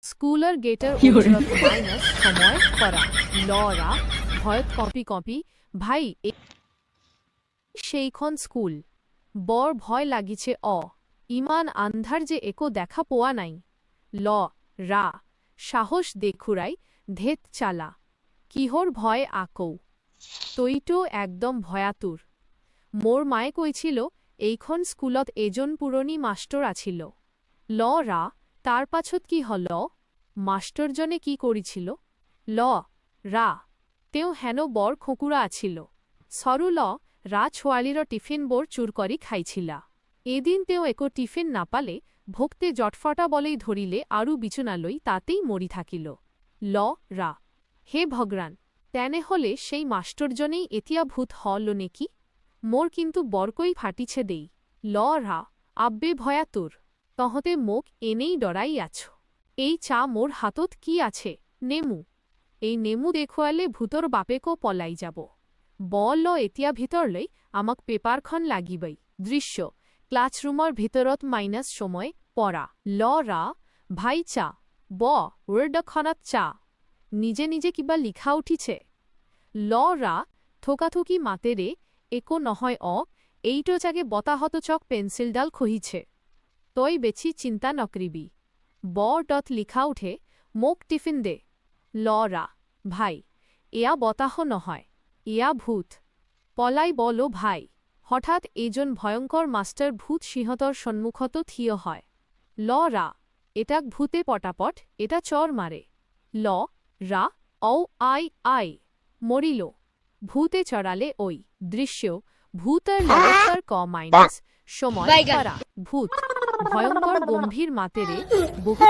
স্কুলের গেটের উজরত মাইনাস সময় করা লরা ভয়ত কপি কপি ভাই সেইখন স্কুল বর ভয় লাগিছে ইমান আন্ধার যে একো দেখা পোয়া নাই ল রা সাহস দেখুরাই ধেত চালা কিহর ভয় আকৌ তৈটো একদম ভয়াতুর মোর মায়ে কইছিল এইখন স্কুলত এজন পুরনী মাস্টর আছিল ল রা তার পাছত কি হল মাস্টরজনে কি করিছিল ল রা তেও হেন বর খোঁকুরা আছিল সরু ল রা ছোয়ালির টিফিন বোর চুর করি খাইছিলা এদিন তেও একো টিফিন না পালে ভোক্তে জটফটা বলেই ধরিলে আরু বিচনালই তাতেই মরি থাকিল ল রা হে ভগরান তেনে হলে সেই মাস্টরজনেই এতিয়া ভূত হল নেকি মোর কিন্তু বরকই ফাটিছে দেই ল রা আব্বে ভয়াতুর তহতে মোক এনেই ডরাই আছো এই চা মোর হাতত কি আছে নেমু এই নেমু দেখুয়ালে ভূতর বাপেকো পলাই যাব বল এতিয়া ভিতরলৈ আমাক পেপারখন লাগিবই দৃশ্য ক্লাসরুমর ভিতরত মাইনাস সময় পড়া ল রা ভাই চা ওয়ার্ডখনত চা নিজে নিজে কিবা লিখা উঠিছে ল রা থোকাথুকি মাতেরে একো নহয় এইটো চাগে বতাহত চক পেন্সিলডাল খহিছে তই বেছি চিন্তা নকরিবি ডট লিখা উঠে মোক টিফিন দে ল রা ভাই এয়া বতাহ নহয় এয়া ভূত পলাই বলো ভাই হঠাৎ এজন ভয়ঙ্কর মাস্টার ভূত সিংহতর সন্মুখত থিয় হয় ল রা এটাক ভূতে পটাপট এটা চর মারে ল রা আই মরিল ভূতে চড়ালে ওই দৃশ্য ভূতের লড়ার মাইনাস সময় করা ভূত ভয়ঙ্কর গম্ভীর মাতেরে বহু